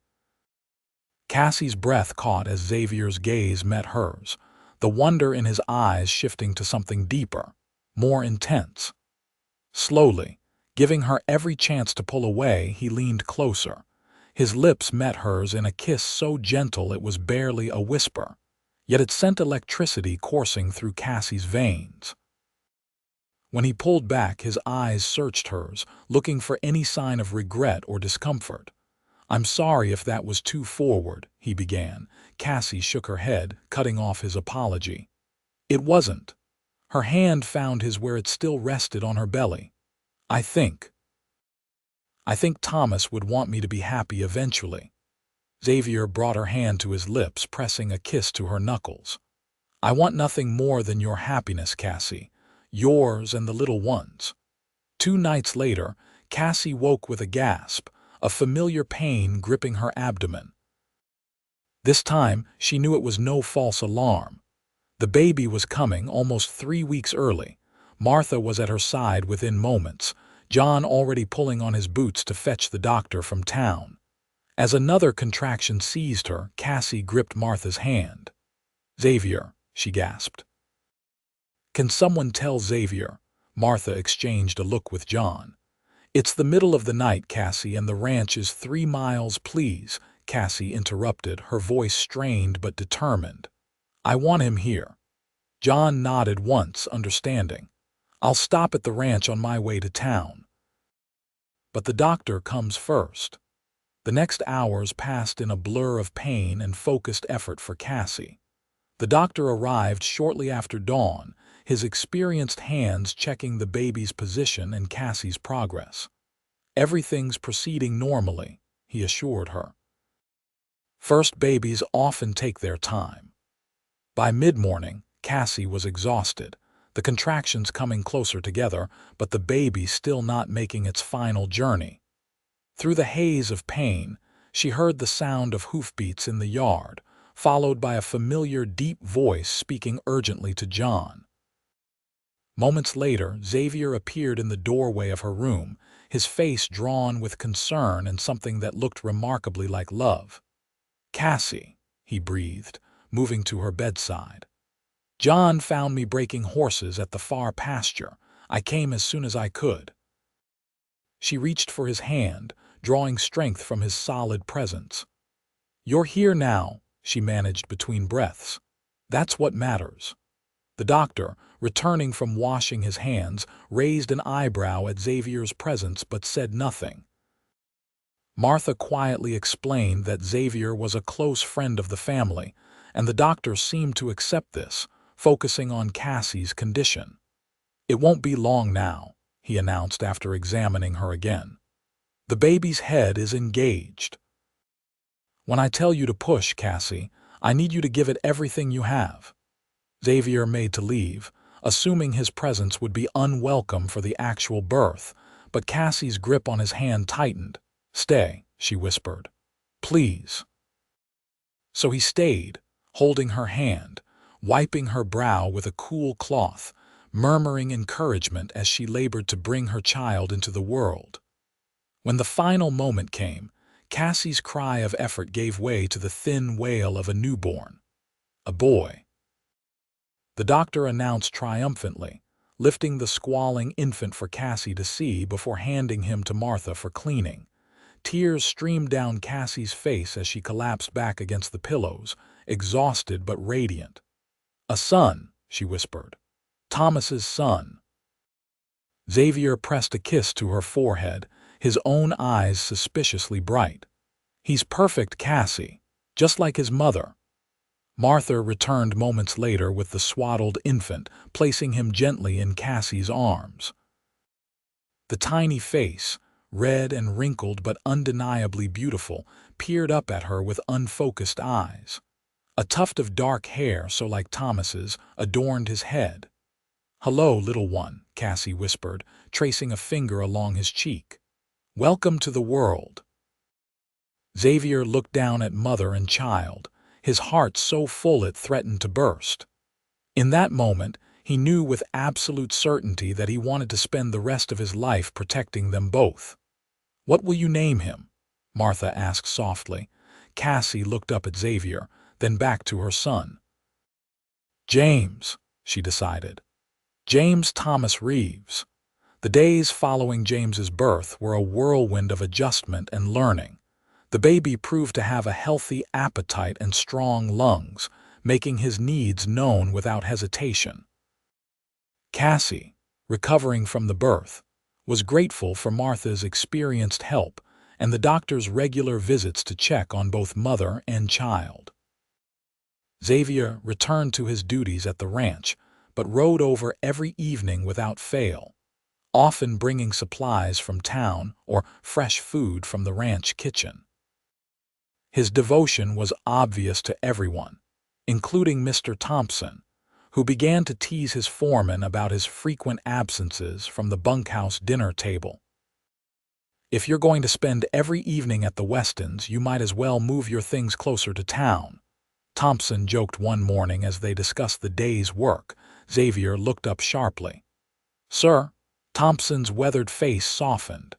Cassie's breath caught as Xavier's gaze met hers, the wonder in his eyes shifting to something deeper, more intense. Slowly, giving her every chance to pull away, he leaned closer. His lips met hers in a kiss so gentle it was barely a whisper, yet it sent electricity coursing through Cassie's veins. When he pulled back, his eyes searched hers, looking for any sign of regret or discomfort. "I'm sorry if that was too forward," he began. Cassie shook her head, cutting off his apology. "It wasn't." Her hand found his where it still rested on her belly. I think Thomas would want me to be happy eventually." Xavier brought her hand to his lips, pressing a kiss to her knuckles. "I want nothing more than your happiness, Cassie. Yours and the little ones." 2 nights later, Cassie woke with a gasp, a familiar pain gripping her abdomen. This time, she knew it was no false alarm. The baby was coming almost 3 weeks early. Martha was at her side within moments, John already pulling on his boots to fetch the doctor from town. As another contraction seized her, Cassie gripped Martha's hand. "Xavier," she gasped. "Can someone tell Xavier?" Martha exchanged a look with John. "It's the middle of the night, Cassie, and the ranch is 3 miles, please," Cassie interrupted, her voice strained but determined. "I want him here." John nodded once, understanding. "I'll stop at the ranch on my way to town." But the doctor comes first. The next hours passed in a blur of pain and focused effort for Cassie. The doctor arrived shortly after dawn, his experienced hands checking the baby's position and Cassie's progress. "Everything's proceeding normally," he assured her. First babies often take their time. By mid-morning, Cassie was exhausted, the contractions coming closer together, but the baby still not making its final journey. Through the haze of pain, she heard the sound of hoofbeats in the yard, followed by a familiar deep voice speaking urgently to John. Moments later, Xavier appeared in the doorway of her room, his face drawn with concern and something that looked remarkably like love. "Cassie," he breathed, moving to her bedside. "John found me breaking horses at the far pasture. I came as soon as I could." She reached for his hand, drawing strength from his solid presence. "You're here now," she managed between breaths. "That's what matters." The doctor, returning from washing his hands, raised an eyebrow at Xavier's presence but said nothing. Martha quietly explained that Xavier was a close friend of the family, and the doctor seemed to accept this, focusing on Cassie's condition. "It won't be long now," he announced after examining her again. "The baby's head is engaged. When I tell you to push, Cassie, I need you to give it everything you have." Xavier made to leave, assuming his presence would be unwelcome for the actual birth, but Cassie's grip on his hand tightened. "Stay," she whispered. "Please." So he stayed, holding her hand, wiping her brow with a cool cloth, murmuring encouragement as she labored to bring her child into the world. When the final moment came, Cassie's cry of effort gave way to the thin wail of a newborn. A boy. The doctor announced triumphantly, lifting the squalling infant for Cassie to see before handing him to Martha for cleaning. Tears streamed down Cassie's face as she collapsed back against the pillows, exhausted but radiant. "A son," she whispered. "Thomas's son." Xavier pressed a kiss to her forehead, his own eyes suspiciously bright. "He's perfect, Cassie, just like his mother." Martha returned moments later with the swaddled infant, placing him gently in Cassie's arms. The tiny face, red and wrinkled but undeniably beautiful, peered up at her with unfocused eyes. A tuft of dark hair, so like Thomas's, adorned his head. "Hello, little one," Cassie whispered, tracing a finger along his cheek. "Welcome to the world." Xavier looked down at mother and child, his heart so full it threatened to burst. In that moment, he knew with absolute certainty that he wanted to spend the rest of his life protecting them both. "What will you name him?" Martha asked softly. Cassie looked up at Xavier, then back to her son. "James," she decided. "James Thomas Reeves." The days following James's birth were a whirlwind of adjustment and learning. The baby proved to have a healthy appetite and strong lungs, making his needs known without hesitation. Cassie, recovering from the birth, was grateful for Martha's experienced help and the doctor's regular visits to check on both mother and child. Xavier returned to his duties at the ranch, but rode over every evening without fail, often bringing supplies from town or fresh food from the ranch kitchen. His devotion was obvious to everyone, including Mr. Thompson, who began to tease his foreman about his frequent absences from the bunkhouse dinner table. "If you're going to spend every evening at the Westons, you might as well move your things closer to town," Thompson joked one morning as they discussed the day's work. Xavier looked up sharply. "Sir?" Thompson's weathered face softened.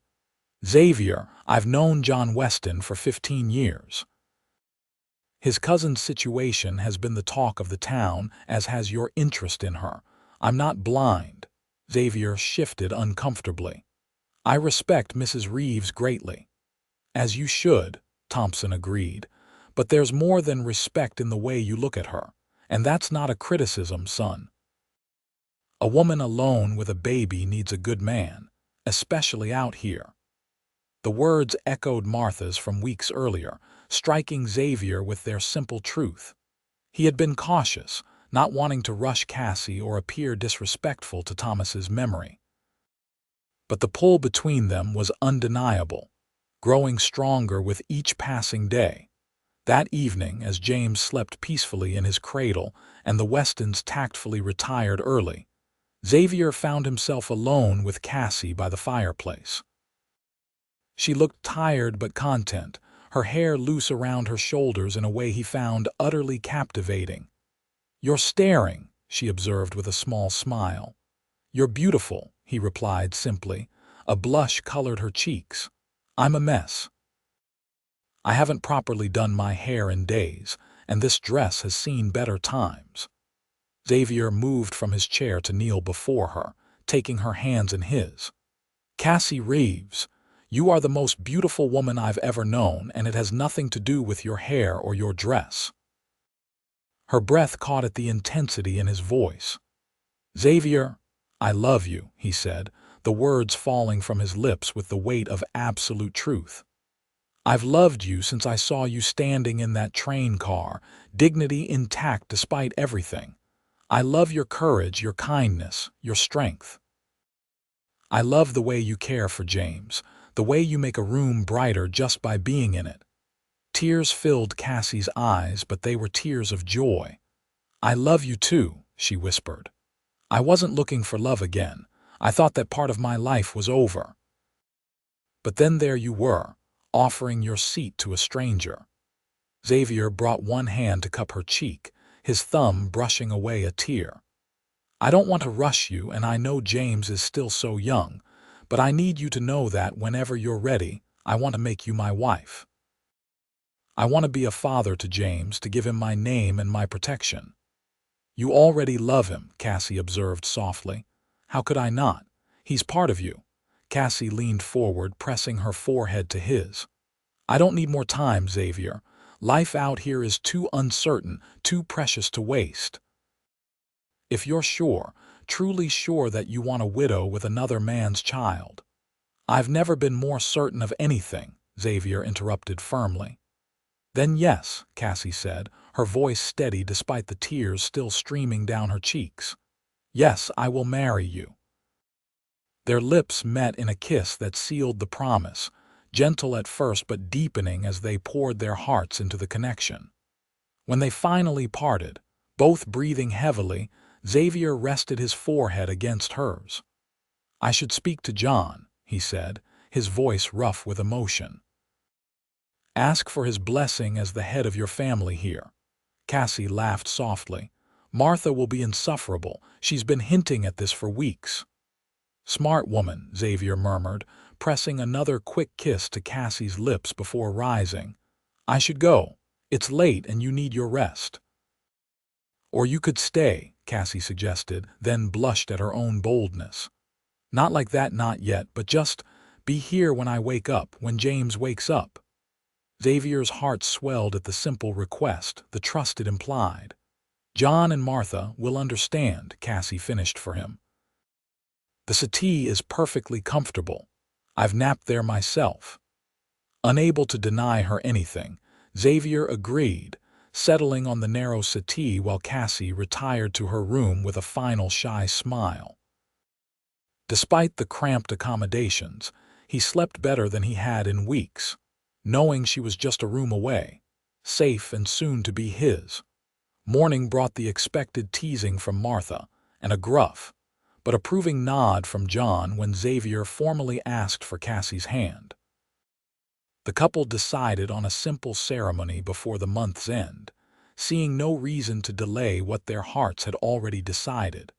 "Xavier, I've known John Weston for 15 years. His cousin's situation has been the talk of the town, as has your interest in her. I'm not blind." Xavier shifted uncomfortably. "I respect Mrs. Reeves greatly." "As you should," Thompson agreed. "But there's more than respect in the way you look at her, and that's not a criticism, son. A woman alone with a baby needs a good man, especially out here." The words echoed Martha's from weeks earlier, striking Xavier with their simple truth. He had been cautious, not wanting to rush Cassie or appear disrespectful to Thomas's memory. But the pull between them was undeniable, growing stronger with each passing day. That evening, as James slept peacefully in his cradle and the Westons tactfully retired early, Xavier found himself alone with Cassie by the fireplace. She looked tired but content, her hair loose around her shoulders in a way he found utterly captivating. "You're staring," she observed with a small smile. "You're beautiful," he replied simply. A blush colored her cheeks. "I'm a mess. I haven't properly done my hair in days, and this dress has seen better times." Xavier moved from his chair to kneel before her, taking her hands in his. "Cassie Reeves, you are the most beautiful woman I've ever known, and it has nothing to do with your hair or your dress." Her breath caught at the intensity in his voice. "Xavier, I love you," he said, the words falling from his lips with the weight of absolute truth. "I've loved you since I saw you standing in that train car, dignity intact despite everything. I love your courage, your kindness, your strength. I love the way you care for James, the way you make a room brighter just by being in it." Tears filled Cassie's eyes, but they were tears of joy. "I love you too," she whispered. "I wasn't looking for love again. I thought that part of my life was over. But then there you were, offering your seat to a stranger." Xavier brought one hand to cup her cheek, his thumb brushing away a tear. "I don't want to rush you, and I know James is still so young, but I need you to know that whenever you're ready, I want to make you my wife. I want to be a father to James, to give him my name and my protection." "You already love him," Cassie observed softly. "How could I not? He's part of you." Cassie leaned forward, pressing her forehead to his. "I don't need more time, Xavier. Life out here is too uncertain, too precious to waste. If you're sure, truly sure that you want a widow with another man's child—" "I've never been more certain of anything," Xavier interrupted firmly. "Then yes," Cassie said, her voice steady despite the tears still streaming down her cheeks. "Yes, I will marry you." Their lips met in a kiss that sealed the promise, gentle at first but deepening as they poured their hearts into the connection. When they finally parted, both breathing heavily, Xavier rested his forehead against hers. "I should speak to John," he said, his voice rough with emotion. "Ask for his blessing as the head of your family here." Cassie laughed softly. "Martha will be insufferable. She's been hinting at this for weeks." "Smart woman," Xavier murmured, pressing another quick kiss to Cassie's lips before rising. "I should go. It's late and you need your rest." "Or you could stay," Cassie suggested, then blushed at her own boldness. "Not like that, not yet, but just be here when I wake up, when James wakes up." Xavier's heart swelled at the simple request, the trust it implied. "John and Martha will understand," Cassie finished for him. "The settee is perfectly comfortable. I've napped there myself." Unable to deny her anything, Xavier agreed, settling on the narrow settee while Cassie retired to her room with a final shy smile. Despite the cramped accommodations, he slept better than he had in weeks, knowing she was just a room away, safe and soon to be his. Morning brought the expected teasing from Martha and a gruff, but approving nod from John when Xavier formally asked for Cassie's hand. The couple decided on a simple ceremony before the month's end, seeing no reason to delay what their hearts had already decided.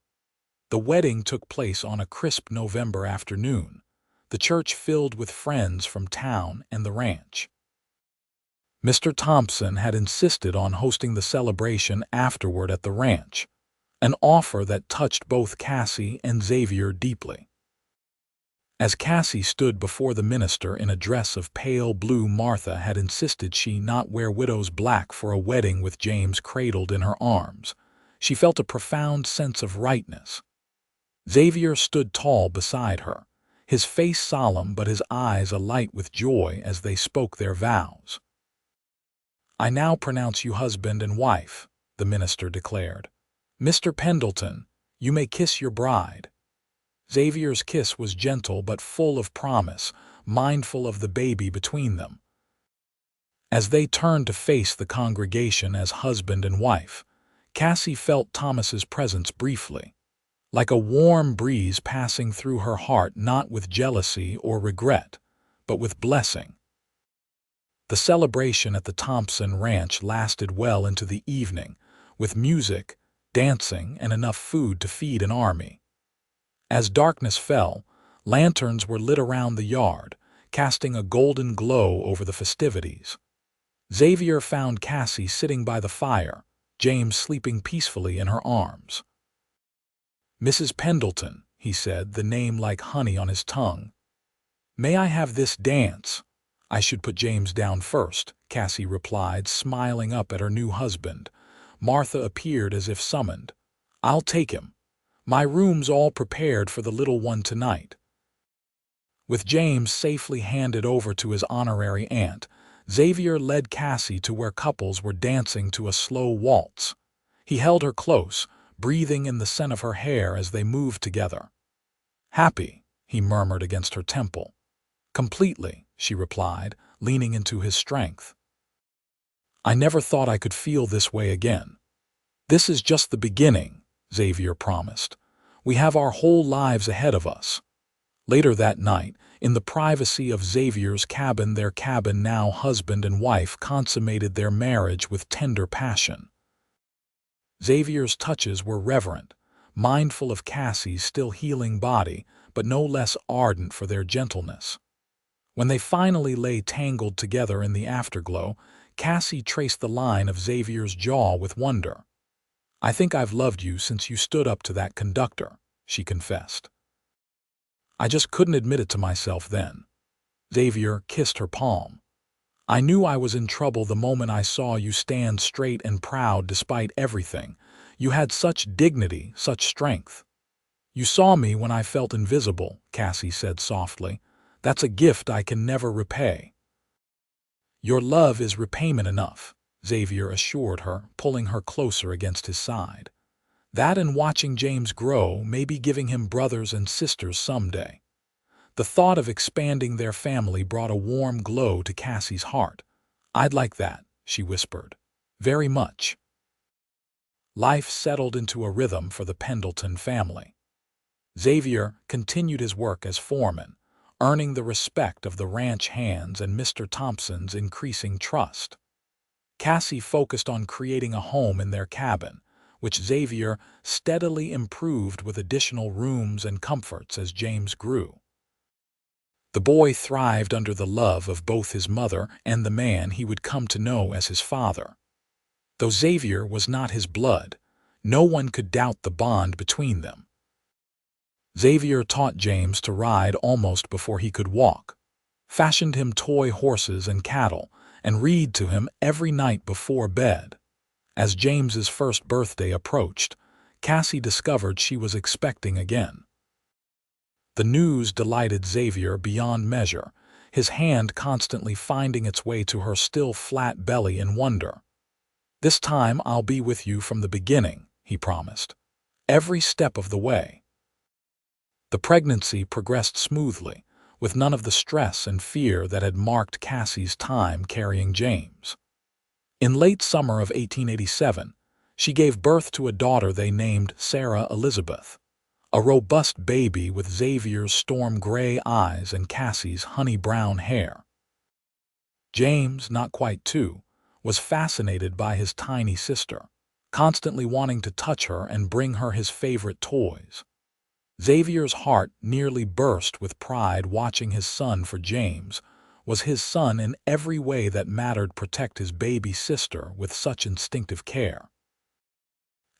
The wedding took place on a crisp November afternoon, the church filled with friends from town and the ranch. Mr. Thompson had insisted on hosting the celebration afterward at the ranch, an offer that touched both Cassie and Xavier deeply. As Cassie stood before the minister in a dress of pale blue, Martha had insisted she not wear widow's black for a wedding with James cradled in her arms. She felt a profound sense of rightness. Xavier stood tall beside her, his face solemn but his eyes alight with joy as they spoke their vows. "I now pronounce you husband and wife," the minister declared. "Mr. Pendleton, you may kiss your bride." Xavier's kiss was gentle but full of promise, mindful of the baby between them. As they turned to face the congregation as husband and wife, Cassie felt Thomas's presence briefly, like a warm breeze passing through her heart, not with jealousy or regret, but with blessing. The celebration at the Thompson Ranch lasted well into the evening, with music, dancing, and enough food to feed an army. As darkness fell, lanterns were lit around the yard, casting a golden glow over the festivities. Xavier found Cassie sitting by the fire, James sleeping peacefully in her arms. "Mrs. Pendleton," he said, the name like honey on his tongue. "May I have this dance?" "I should put James down first," Cassie replied, smiling up at her new husband. Martha appeared as if summoned. "I'll take him. My room's all prepared for the little one tonight." With James safely handed over to his honorary aunt, Xavier led Cassie to where couples were dancing to a slow waltz. He held her close, breathing in the scent of her hair as they moved together. "Happy," he murmured against her temple. "Completely," she replied, leaning into his strength. I never thought I could feel this way again. This is just the beginning, Xavier promised. We have our whole lives ahead of us. Later that night, in the privacy of Xavier's cabin, their now husband and wife consummated their marriage with tender passion. Xavier's touches were reverent, mindful of Cassie's still healing body, but no less ardent for their gentleness. When they finally lay tangled together in the afterglow, Cassie traced the line of Xavier's jaw with wonder. "I think I've loved you since you stood up to that conductor," she confessed. "I just couldn't admit it to myself then." Xavier kissed her palm. "I knew I was in trouble the moment I saw you stand straight and proud despite everything. You had such dignity, such strength." "You saw me when I felt invisible," Cassie said softly. "That's a gift I can never repay." "Your love is repayment enough," Xavier assured her, pulling her closer against his side. "That and watching James grow, maybe giving him brothers and sisters someday." The thought of expanding their family brought a warm glow to Cassie's heart. "I'd like that," she whispered. "Very much." Life settled into a rhythm for the Pendleton family. Xavier continued his work as foreman, earning the respect of the ranch hands and Mr. Thompson's increasing trust. Cassie focused on creating a home in their cabin, which Xavier steadily improved with additional rooms and comforts as James grew. The boy thrived under the love of both his mother and the man he would come to know as his father. Though Xavier was not his blood, no one could doubt the bond between them. Xavier taught James to ride almost before he could walk, fashioned him toy horses and cattle, and read to him every night before bed. As James's first birthday approached, Cassie discovered she was expecting again. The news delighted Xavier beyond measure, his hand constantly finding its way to her still flat belly in wonder. "This time I'll be with you from the beginning," he promised. "Every step of the way." The pregnancy progressed smoothly, with none of the stress and fear that had marked Cassie's time carrying James. In late summer of 1887, she gave birth to a daughter they named Sarah Elizabeth, a robust baby with Xavier's storm-gray eyes and Cassie's honey-brown hair. James, not quite 2, was fascinated by his tiny sister, constantly wanting to touch her and bring her his favorite toys. Xavier's heart nearly burst with pride watching his son, for James was his son in every way that mattered, protect his baby sister with such instinctive care.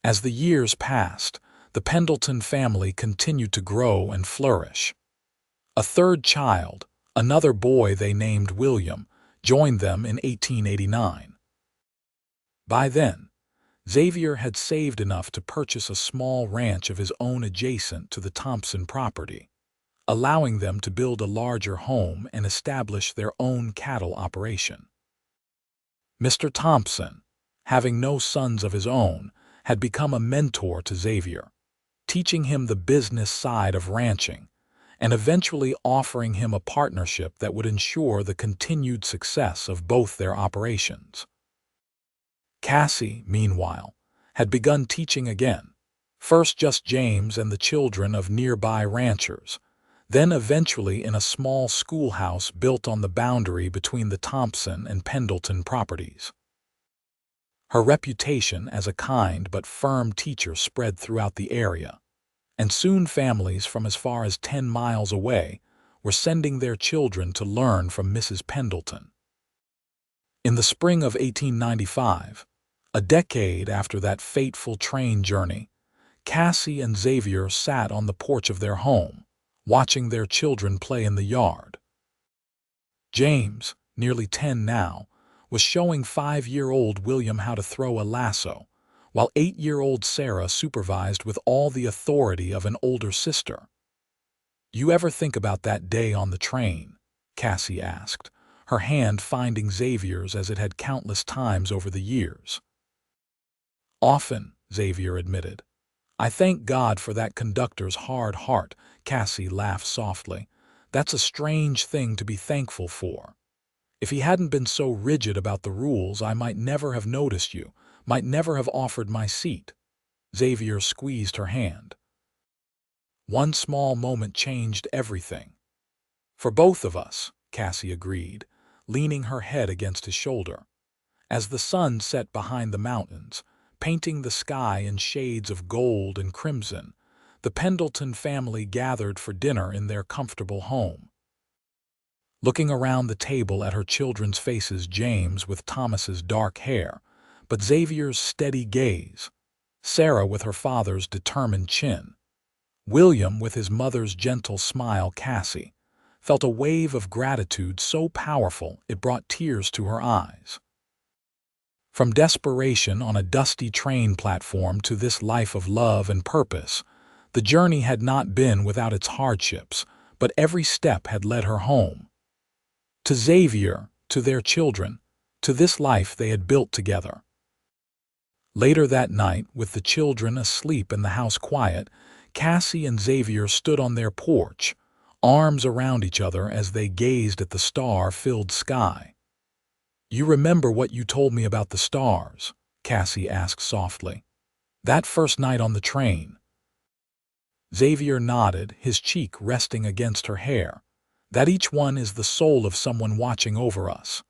As the years passed, the Pendleton family continued to grow and flourish. A third child, another boy they named William, joined them in 1889. By then, Xavier had saved enough to purchase a small ranch of his own adjacent to the Thompson property, allowing them to build a larger home and establish their own cattle operation. Mr. Thompson, having no sons of his own, had become a mentor to Xavier, teaching him the business side of ranching, and eventually offering him a partnership that would ensure the continued success of both their operations. Cassie, meanwhile, had begun teaching again, first just James and the children of nearby ranchers, then eventually in a small schoolhouse built on the boundary between the Thompson and Pendleton properties. Her reputation as a kind but firm teacher spread throughout the area, and soon families from as far as 10 miles away were sending their children to learn from Mrs. Pendleton. In the spring of 1895, a decade after that fateful train journey, Cassie and Xavier sat on the porch of their home, watching their children play in the yard. James, nearly 10 now, was showing 5-year-old William how to throw a lasso, while 8-year-old Sarah supervised with all the authority of an older sister. "You ever think about that day on the train?" Cassie asked, her hand finding Xavier's as it had countless times over the years. "Often," Xavier admitted. "I thank God for that conductor's hard heart." Cassie laughed softly. "That's a strange thing to be thankful for." If he hadn't been so rigid about the rules, I might never have noticed you, might never have offered my seat. Xavier squeezed her hand. One small moment changed everything. For both of us, Cassie agreed, leaning her head against his shoulder. As the sun set behind the mountains, painting the sky in shades of gold and crimson, the Pendleton family gathered for dinner in their comfortable home. Looking around the table at her children's faces, James with Thomas's dark hair, but Xavier's steady gaze, Sarah with her father's determined chin, William with his mother's gentle smile, Cassie felt a wave of gratitude so powerful it brought tears to her eyes. From desperation on a dusty train platform to this life of love and purpose, the journey had not been without its hardships, but every step had led her home. To Xavier, to their children, to this life they had built together. Later that night, with the children asleep and the house quiet, Cassie and Xavier stood on their porch, arms around each other as they gazed at the star-filled sky. "You remember what you told me about the stars?" Cassie asked softly. "That first night on the train." Xavier nodded, his cheek resting against her hair. "That each one is the soul of someone watching over us."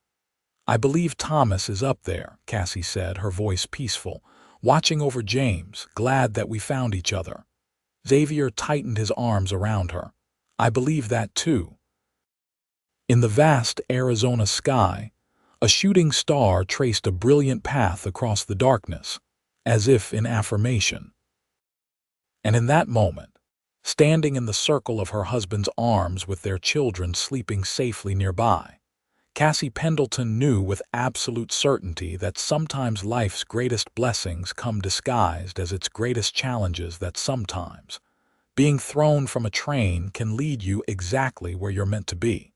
"I believe Thomas is up there," Cassie said, her voice peaceful, "watching over James, glad that we found each other." Xavier tightened his arms around her. "I believe that too." In the vast Arizona sky, a shooting star traced a brilliant path across the darkness, as if in affirmation. And in that moment, standing in the circle of her husband's arms with their children sleeping safely nearby, Cassie Pendleton knew with absolute certainty that sometimes life's greatest blessings come disguised as its greatest challenges, that sometimes being thrown from a train can lead you exactly where you're meant to be.